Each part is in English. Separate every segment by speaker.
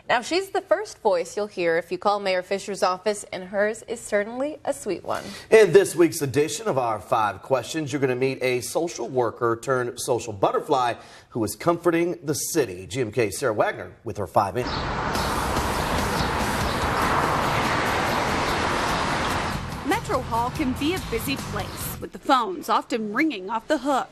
Speaker 1: Now, she's the first voice you'll hear if you call Mayor Fisher's office, and hers is certainly a sweet one.
Speaker 2: In this week's edition of our 5 questions, you're going to meet a social worker turned social butterfly who is comforting the city. GMK's Sarah Wagner with her 5 in.
Speaker 3: Metro Hall can be a busy place, with the phones often ringing off the hook.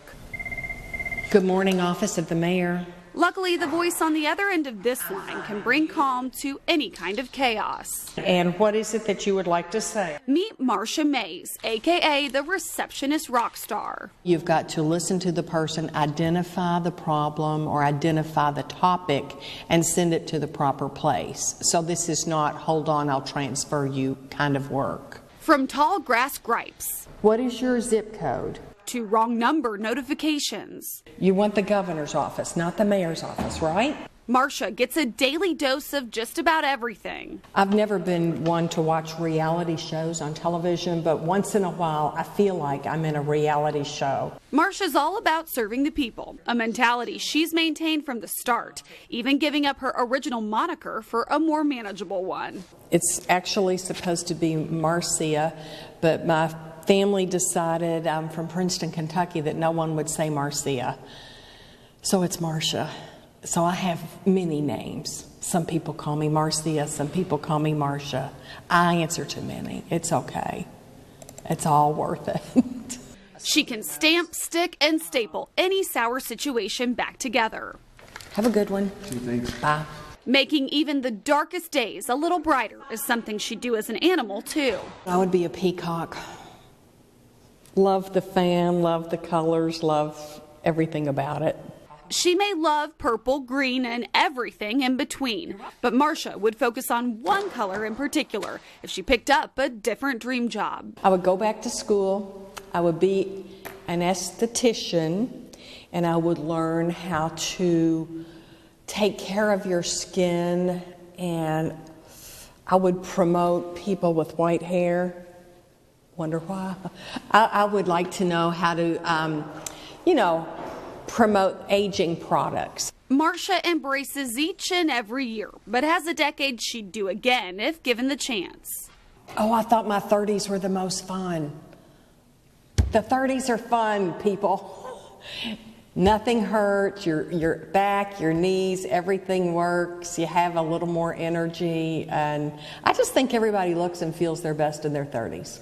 Speaker 4: Good morning, Office of the Mayor.
Speaker 3: Luckily, the voice on the other end of this line can bring calm to any kind of chaos.
Speaker 4: And what is it that you would like to say?
Speaker 3: Meet Marcia Mays, aka the receptionist rock star.
Speaker 4: You've got to listen to the person, identify the problem or identify the topic, and send it to the proper place. So this is not, hold on, I'll transfer you kind of work.
Speaker 3: From tall grass gripes
Speaker 4: What is your zip code?
Speaker 3: to wrong number notifications,
Speaker 4: You want the governor's office, not the mayor's office, right?
Speaker 3: Marcia gets a daily dose of just about everything.
Speaker 4: I've never been one to watch reality shows on television, but once in a while I feel like I'm in a reality show.
Speaker 3: Marcia's all about serving the people, a mentality she's maintained from the start, even giving up her original moniker for a more manageable one.
Speaker 4: It's actually supposed to be Marcia, but my family decided, I'm from Princeton, Kentucky, that no one would say Marcia. So it's Marcia. So I have many names. Some people call me Marcia, some people call me Marcia. I answer to many. It's okay. It's all worth it.
Speaker 3: She can stamp, stick, and staple any sour situation back together.
Speaker 4: Have a good one. Bye.
Speaker 3: Making even the darkest days a little brighter is something she'd do as an animal, too.
Speaker 4: I would be a peacock. Love the fan, love the colors, love everything about it.
Speaker 3: She may love purple, green, and everything in between, but Marcia would focus on one color in particular if she picked up a different dream job.
Speaker 4: I would go back to school. I would be an esthetician, and I would learn how to take care of your skin, and I would promote people with white hair. Wonder why? I would like to know how to, promote aging products.
Speaker 3: Marcia embraces each and every year, but has a decade she'd do again if given the chance.
Speaker 4: Oh, I thought my 30s were the most fun. The 30s are fun, people. Nothing hurts, your back, your knees, everything works. You have a little more energy, and I just think everybody looks and feels their best in their 30s.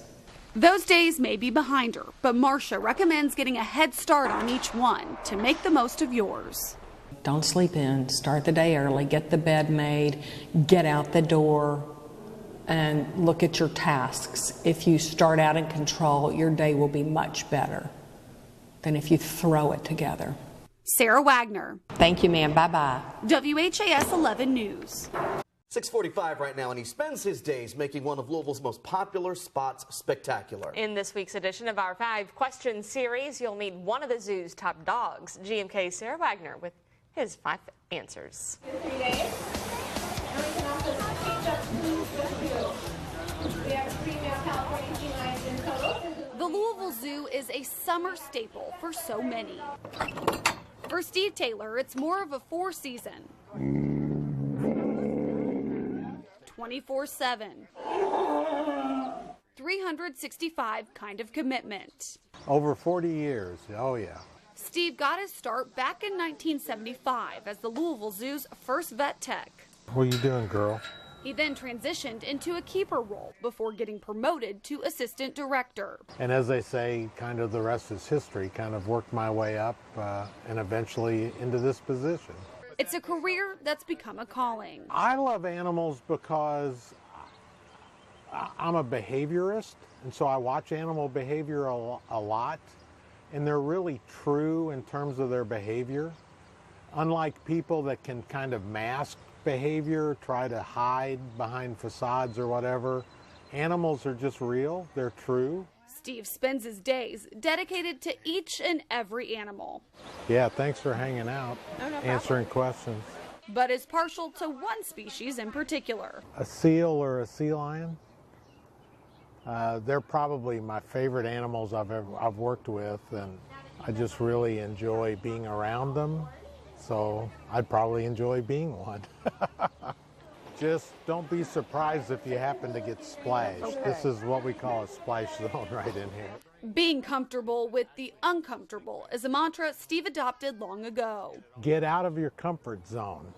Speaker 3: Those days may be behind her, but Marcia recommends getting a head start on each one to make the most of yours.
Speaker 4: Don't sleep in. Start the day early. Get the bed made. Get out the door and look at your tasks. If you start out in control, your day will be much better than if you throw it together.
Speaker 3: Sarah Wagner.
Speaker 4: Thank you, ma'am. Bye-bye.
Speaker 3: WHAS 11 News.
Speaker 2: 6:45 right now, and he spends his days making one of Louisville's most popular spots spectacular.
Speaker 5: In this week's edition of our 5 question series, you'll meet one of the zoo's top dogs, GMK's Sarah Wagner, with his 5 answers.
Speaker 3: The Louisville Zoo is a summer staple for so many. For Steve Taylor, it's more of a 4-season. 24/7, 365 kind of commitment.
Speaker 6: Over 40 years, oh yeah.
Speaker 3: Steve got his start back in 1975 as the Louisville Zoo's first vet tech.
Speaker 6: What are you doing, girl?
Speaker 3: He then transitioned into a keeper role before getting promoted to assistant director.
Speaker 6: And as they say, kind of the rest is history, kind of worked my way up and eventually into this position.
Speaker 3: It's a career that's become a calling.
Speaker 6: I love animals because I'm a behaviorist, and so I watch animal behavior a lot, and they're really true in terms of their behavior. Unlike people that can kind of mask behavior, try to hide behind facades or whatever, animals are just real, they're true.
Speaker 3: Steve spends his days dedicated to each and every animal.
Speaker 6: Yeah, thanks for hanging out, answering questions.
Speaker 3: But is partial to one species in particular.
Speaker 6: A seal or a sea lion? They're probably my favorite animals I've worked with, and I just really enjoy being around them. So I'd probably enjoy being one. Just don't be surprised if you happen to get splashed.
Speaker 1: Okay.
Speaker 6: This is what we call a splash zone right in here.
Speaker 3: Being comfortable with the uncomfortable is a mantra Steve adopted long ago.
Speaker 6: Get out of your comfort zone.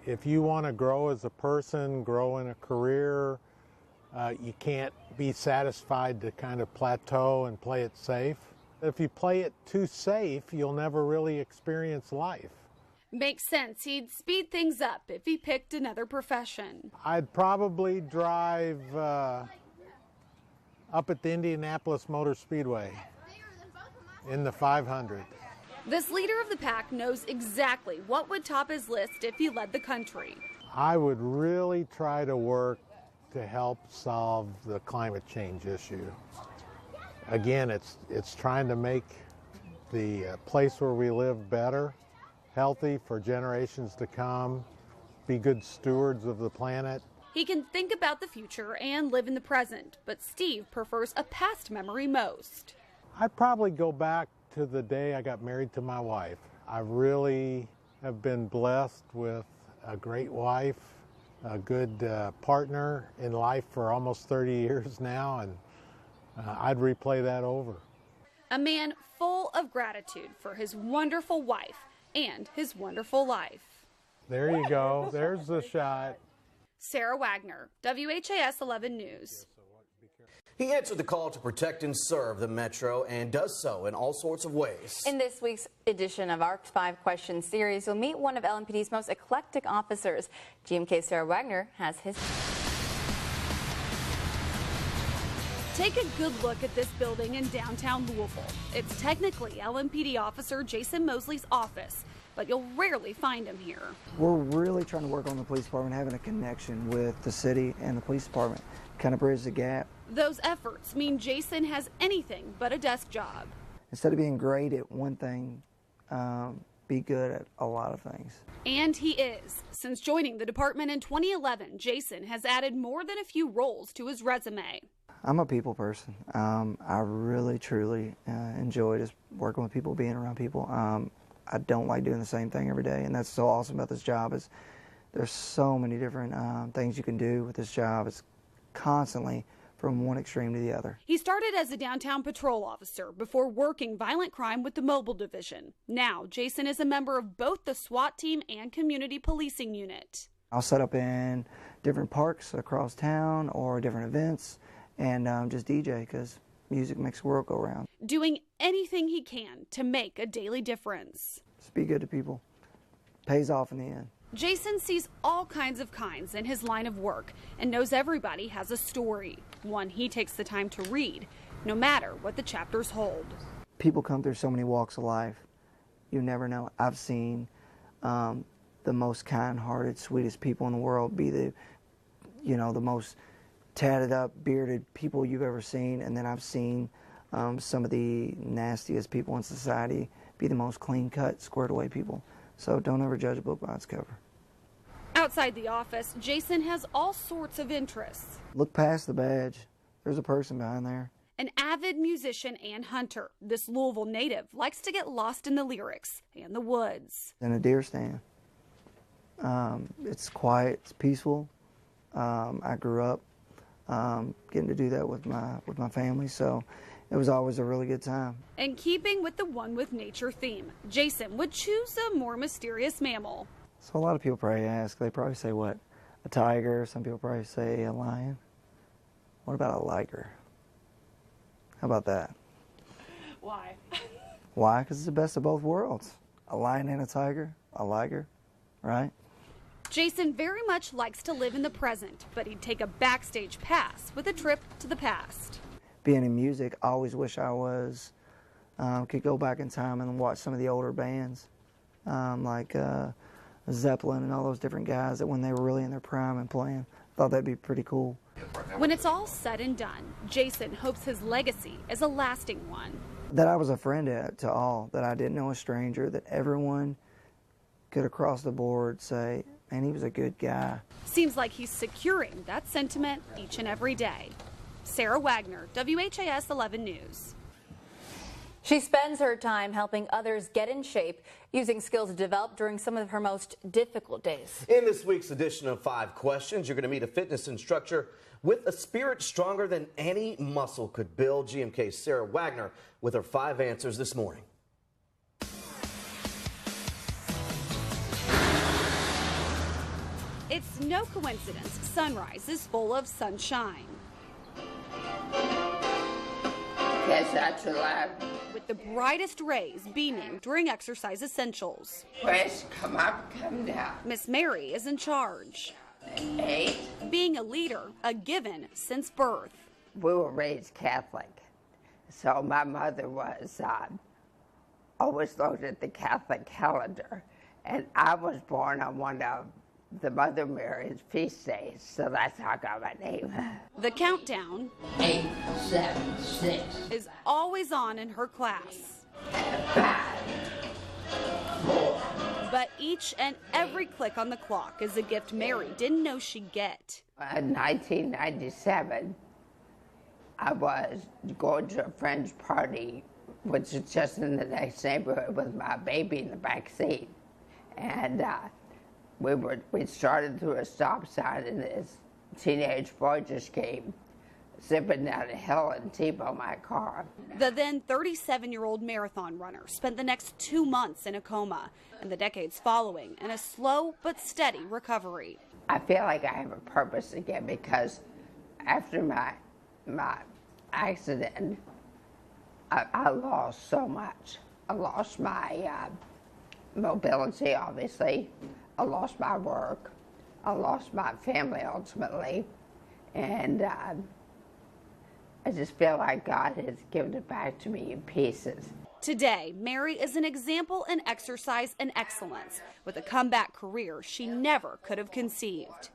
Speaker 6: If you want to grow as a person, grow in a career, you can't be satisfied to kind of plateau and play it safe. If you play it too safe, you'll never really experience life.
Speaker 3: Makes sense. He'd speed things up if he picked another profession.
Speaker 6: I'd probably drive up at the Indianapolis Motor Speedway in the 500.
Speaker 3: This leader of the pack knows exactly what would top his list if he led the country.
Speaker 6: I would really try to work to help solve the climate change issue. Again, it's trying to make the place where we live better, healthy for generations to come, be good stewards of the planet.
Speaker 3: He can think about the future and live in the present, but Steve prefers a past memory most.
Speaker 6: I'd probably go back to the day I got married to my wife. I really have been blessed with a great wife, a good partner in life for almost 30 years now, and I'd replay that over.
Speaker 3: A man full of gratitude for his wonderful wife and his wonderful life.
Speaker 6: There you go. There's the shot.
Speaker 3: Sarah Wagner, WHAS 11 News.
Speaker 2: He answered the call to protect and serve the Metro and does so in all sorts of ways.
Speaker 1: In this week's edition of our 5 Question series, you'll meet one of LMPD's most eclectic officers. GMK Sarah Wagner has his.
Speaker 3: Take a good look at this building in downtown Louisville. It's technically LMPD officer Jason Mosley's office, but you'll rarely find him here.
Speaker 7: We're really trying to work on the police department, having a connection with the city and the police department, kind of bridge the gap.
Speaker 3: Those efforts mean Jason has anything but a desk job.
Speaker 7: Instead of being great at one thing, be good at a lot of things.
Speaker 3: And he is. Since joining the department in 2011, Jason has added more than a few roles to his resume.
Speaker 7: I'm a people person. I really, truly enjoy just working with people, being around people. I don't like doing the same thing every day, and that's so awesome about this job is there's so many different things you can do with this job. It's constantly from one extreme to the other.
Speaker 3: He started as a downtown patrol officer before working violent crime with the mobile division. Now, Jason is a member of both the SWAT team and community policing unit.
Speaker 7: I'll set up in different parks across town or different events and just DJ because music makes the world go round.
Speaker 3: Doing anything he can to make a daily difference.
Speaker 7: Just be good to people. Pays off in the end.
Speaker 3: Jason sees all kinds in his line of work and knows everybody has a story, one he takes the time to read, no matter what the chapters hold.
Speaker 7: People come through so many walks of life. You never know. I've seen the most kind-hearted, sweetest people in the world be the most tatted up, bearded people you've ever seen, and then I've seen some of the nastiest people in society be the most clean-cut, squared-away people. So don't ever judge a book by its cover.
Speaker 3: Outside the office, Jason has all sorts of interests.
Speaker 7: Look past the badge. There's a person behind there.
Speaker 3: An avid musician and hunter, this Louisville native likes to get lost in the lyrics and the woods.
Speaker 7: In a deer stand. It's quiet, it's peaceful. I grew up getting to do that with my family, so it was always a really good time.
Speaker 3: And keeping with the one with nature theme, Jason would choose a more mysterious mammal.
Speaker 7: So a lot of people probably ask, they probably say what? A tiger, some people probably say a lion. What about a liger? How about that?
Speaker 3: Why?
Speaker 7: Why? Because it's the best of both worlds. A lion and a tiger, a liger, right?
Speaker 3: Jason very much likes to live in the present, but he'd take a backstage pass with a trip to the past.
Speaker 7: Being in music, I always wish I was, could go back in time and watch some of the older bands, like Zeppelin and all those different guys that when they were really in their prime and playing. Thought that'd be pretty cool.
Speaker 3: When it's all said and done, Jason hopes his legacy is a lasting one.
Speaker 7: That I was a friend to all, that I didn't know a stranger, that everyone could across the board say, man, he was a good guy.
Speaker 3: Seems like he's securing that sentiment each and every day. Sarah Wagner, WHAS 11 News.
Speaker 1: She spends her time helping others get in shape, using skills developed during some of her most difficult days.
Speaker 2: In this week's edition of 5 Questions, you're going to meet a fitness instructor with a spirit stronger than any muscle could build. GMK's Sarah Wagner with her 5 answers this morning.
Speaker 3: It's no coincidence Sunrise is full of sunshine.
Speaker 8: Yes, that's alive.
Speaker 3: With the brightest rays beaming during exercise essentials.
Speaker 8: Press, come up, come down.
Speaker 3: Miss Mary is in charge.
Speaker 8: 8.
Speaker 3: Being a leader, a given since birth.
Speaker 8: We were raised Catholic, so my mother was always looked at the Catholic calendar, and I was born on one of the Mother Mary's feast days, so that's how I got my name.
Speaker 3: The countdown
Speaker 8: 8, 7, 6.
Speaker 3: is always on in her class.
Speaker 8: 5, 4.
Speaker 3: But each and every click on the clock is a gift Mary didn't know she'd get.
Speaker 8: In 1997, I was going to a friend's party, which is just in the next neighborhood, with my baby in the back seat. And we started through a stop sign, and this teenage boy just came zipping down a hill and T-boned my car.
Speaker 3: The then 37-year-old marathon runner spent the next 2 months in a coma and the decades following in a slow but steady recovery.
Speaker 8: I feel like I have a purpose again, because after my accident, I lost so much. I lost my mobility, obviously. I lost my work. I lost my family ultimately. And I just feel like God has given it back to me in pieces.
Speaker 3: Today, Mary is an example in exercise and excellence with a comeback career she never could have conceived.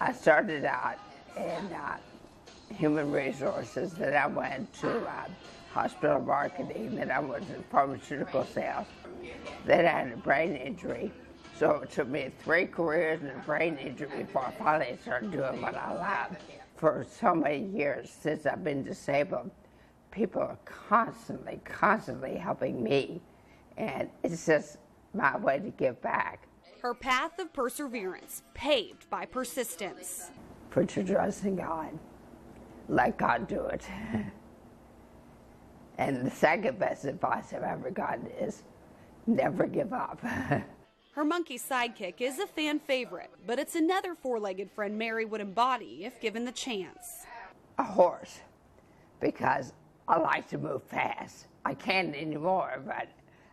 Speaker 8: I started out in human resources, then I went to hospital marketing, then I was in pharmaceutical sales. Then I had a brain injury. So it took me 3 careers and a brain injury before I finally started doing what I love. For so many years since I've been disabled, people are constantly helping me. And it's just my way to give back.
Speaker 3: Her path of perseverance paved by persistence.
Speaker 8: Put your trust in God. Let God do it. And the second best advice I've ever gotten is never give up.
Speaker 3: Her monkey sidekick is a fan favorite, but it's another 4-legged friend Mary would embody if given the chance.
Speaker 8: A horse, because I like to move fast. I can't anymore, but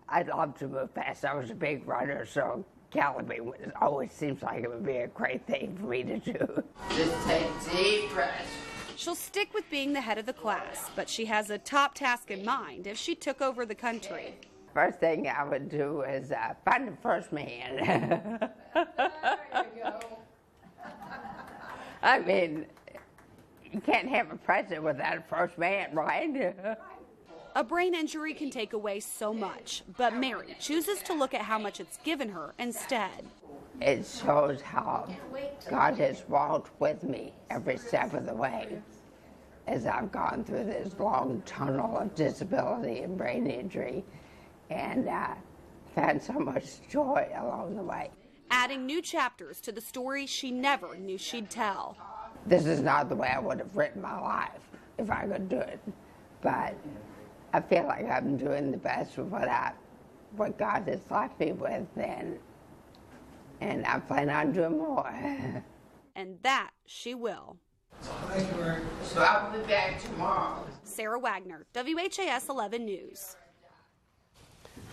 Speaker 8: I love to move fast. I was a big runner, so galloping always seems like it would be a great thing for me to do. Just take deep breaths.
Speaker 3: She'll stick with being the head of the class, but she has a top task in mind if she took over the country.
Speaker 8: First thing I would do is find the first man. There you go. I mean, you can't have a president without a first man, right?
Speaker 3: A brain injury can take away so much, but Mary chooses to look at how much it's given her instead.
Speaker 8: It shows how God has walked with me every step of the way as I've gone through this long tunnel of disability and brain injury, and found so much joy along the way.
Speaker 3: Adding new chapters to the story she never knew she'd tell.
Speaker 8: This is not the way I would have written my life if I could do it, but I feel like I'm doing the best with what God has left me with, and I plan on doing more.
Speaker 3: And that she will.
Speaker 8: So I'll be back tomorrow.
Speaker 3: Sarah Wagner, WHAS 11 News.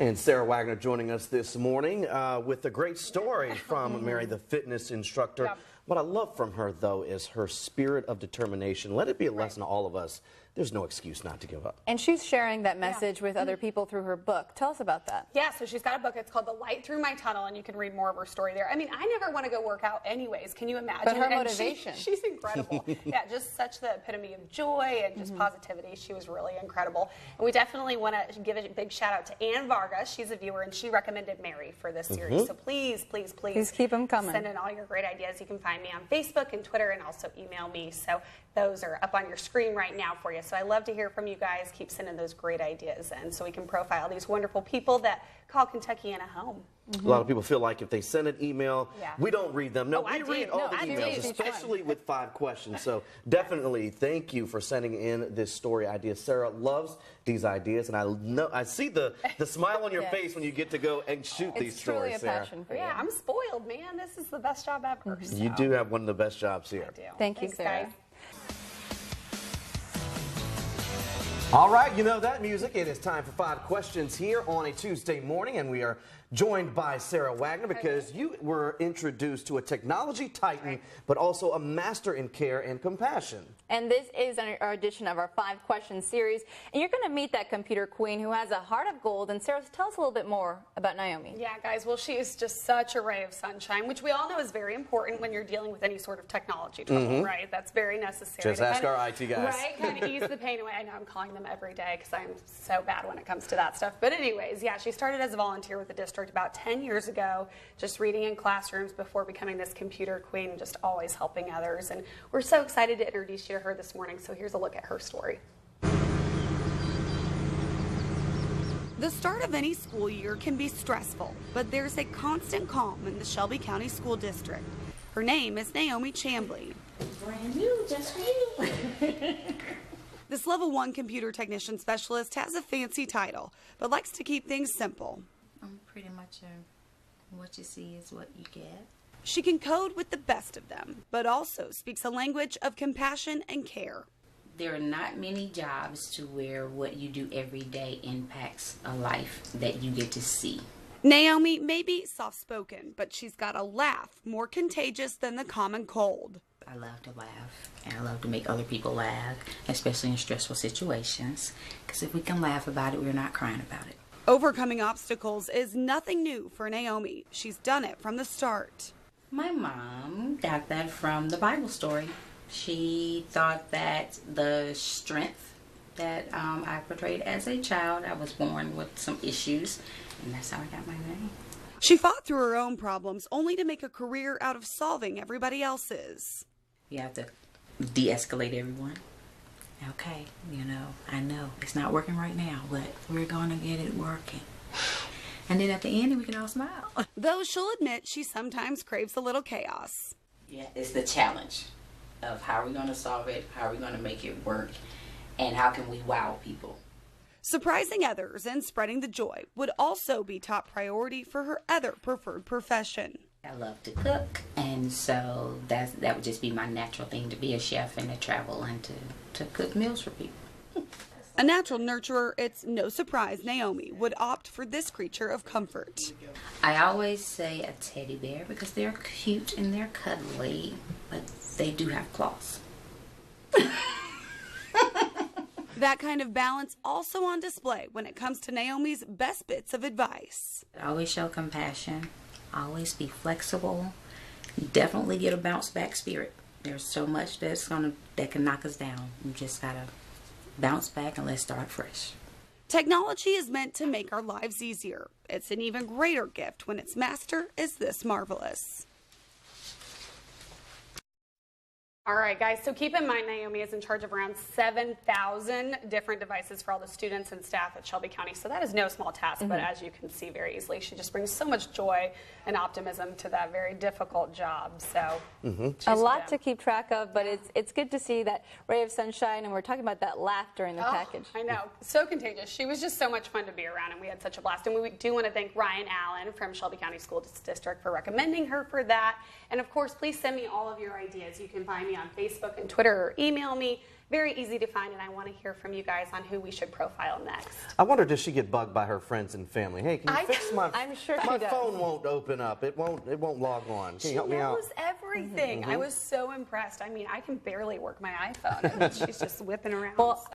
Speaker 2: And Sarah Wagner joining us this morning with a great story from Mary, the fitness instructor.
Speaker 5: Yep.
Speaker 2: What I love from her, though, is her spirit of determination. Let it be a lesson to all of us. There's no excuse not to give up.
Speaker 1: And she's sharing that message with other people through her book. Tell us about that.
Speaker 9: Yeah, so she's got a book. It's called The Light Through My Tunnel, and you can read more of her story there. I mean, I never want to go work out anyways. Can you imagine?
Speaker 1: But her
Speaker 9: And
Speaker 1: motivation.
Speaker 9: She's incredible. Yeah, just such the epitome of joy and just positivity. She was really incredible. And we definitely want to give a big shout out to Ann Vargas. She's a viewer, and she recommended Mary for this series. So please, please, please.
Speaker 1: Please keep them coming.
Speaker 9: Send in all your great ideas. You can find me on Facebook and Twitter, and also email me. So those are up on your screen right now for you. So So I love to hear from you guys. Keep sending those great ideas in so we can profile these wonderful people that call Kentuckiana home.
Speaker 2: A lot of people feel like if they send an email,
Speaker 9: Yeah.
Speaker 2: we don't read them. No,
Speaker 9: Oh, I
Speaker 2: we read
Speaker 9: do.
Speaker 2: all
Speaker 9: No,
Speaker 2: the
Speaker 9: I do.
Speaker 2: emails,
Speaker 9: Each
Speaker 2: especially with 5 questions. So definitely thank you for sending in this story idea. Sarah loves these ideas, and I see the smile on your
Speaker 1: Yes.
Speaker 2: face when you get to go and shoot these
Speaker 1: It's truly
Speaker 2: stories,
Speaker 1: a
Speaker 2: Sarah.
Speaker 1: passion for
Speaker 9: Yeah,
Speaker 1: you.
Speaker 9: I'm spoiled, man. This is the best job ever.
Speaker 2: You
Speaker 9: so.
Speaker 2: do have one of the best jobs here.
Speaker 9: I do.
Speaker 1: Thank you,
Speaker 9: Thanks,
Speaker 1: Sarah.
Speaker 9: guys.
Speaker 2: All right, you know that music. It is time for 5 questions here on a Tuesday morning, and we are joined by Sarah Wagner because you were introduced to a technology titan, but also a master in care and compassion.
Speaker 1: And this is our edition of our 5 question series. And you're going to meet that computer queen who has a heart of gold. And Sarah, tell us a little bit more about Naomi.
Speaker 9: Yeah, guys, well, she is just such a ray of sunshine, which we all know is very important when you're dealing with any sort of technology trouble, right? That's very necessary.
Speaker 2: Just
Speaker 9: to
Speaker 2: ask
Speaker 9: kind of-
Speaker 2: our IT guys.
Speaker 9: Right, kind of ease the pain away. I know I'm calling them every day because I'm so bad when it comes to that stuff. But anyways, yeah, she started as a volunteer with the district about 10 years ago, just reading in classrooms before becoming this computer queen, just always helping others. And we're so excited to introduce you to her this morning. So here's a look at her story.
Speaker 3: The start of any school year can be stressful, but there's a constant calm in the Shelby County School District. Her name is Naomi Chambly.
Speaker 10: Brand new, just for you.
Speaker 3: This level 1 computer technician specialist has a fancy title, but likes to keep things simple.
Speaker 10: I'm pretty much what you see is what you get.
Speaker 3: She can code with the best of them, but also speaks a language of compassion and care.
Speaker 10: There are not many jobs to where what you do every day impacts a life that you get to see.
Speaker 3: Naomi may be soft-spoken, but she's got a laugh more contagious than the common cold.
Speaker 10: I love to laugh, and I love to make other people laugh, especially in stressful situations, because if we can laugh about it, we're not crying about it.
Speaker 3: Overcoming obstacles is nothing new for Naomi. She's done it from the start.
Speaker 10: My mom got that from the Bible story. She thought that the strength that I portrayed as a child, I was born with some issues, and that's how I got my name.
Speaker 3: She fought through her own problems only to make a career out of solving everybody else's.
Speaker 10: You have to de-escalate everyone. Okay, I know it's not working right now, but we're going to get it working. And then at the end, we can all smile.
Speaker 3: Though she'll admit she sometimes craves a little chaos.
Speaker 10: Yeah, it's the challenge of how are we going to solve it, how are we going to make it work, and how can we wow people.
Speaker 3: Surprising others and spreading the joy would also be top priority for her other preferred profession.
Speaker 10: I love to cook, and so that would just be my natural thing, to be a chef and to travel and to cook meals for people.
Speaker 3: A natural nurturer, it's no surprise Naomi would opt for this creature of comfort.
Speaker 10: I always say a teddy bear because they're cute and they're cuddly, but they do have claws.
Speaker 3: That kind of balance also on display when it comes to Naomi's best bits of advice.
Speaker 10: Always show compassion, always be flexible, definitely get a bounce back spirit. There's so much that can knock us down. You just gotta bounce back and let's start fresh.
Speaker 3: Technology is meant to make our lives easier. It's an even greater gift when its master is this marvelous.
Speaker 9: All right, guys, so keep in mind Naomi is in charge of around 7,000 different devices for all the students and staff at Shelby County. So that is no small task, but as you can see very easily, she just brings so much joy and optimism to that very difficult job. So
Speaker 1: A lot to keep track of, but it's good to see that ray of sunshine, and we're talking about that laugh during the package.
Speaker 9: I know, so contagious. She was just so much fun to be around, and we had such a blast. And we do want to thank Ryan Allen from Shelby County School District for recommending her for that. And of course, please send me all of your ideas. You can find me on Facebook and Twitter, or email me. Very easy to find, and I want to hear from you guys on who we should profile next.
Speaker 2: I wonder, does she get bugged by her friends and family? Hey, can you fix my?
Speaker 1: I'm sure
Speaker 2: my
Speaker 1: she does.
Speaker 2: phone won't open up. It won't log on. Can you help me out?
Speaker 9: She knows everything. I was so impressed. I mean, I can barely work my iPhone. And she's just whipping around.
Speaker 1: Well,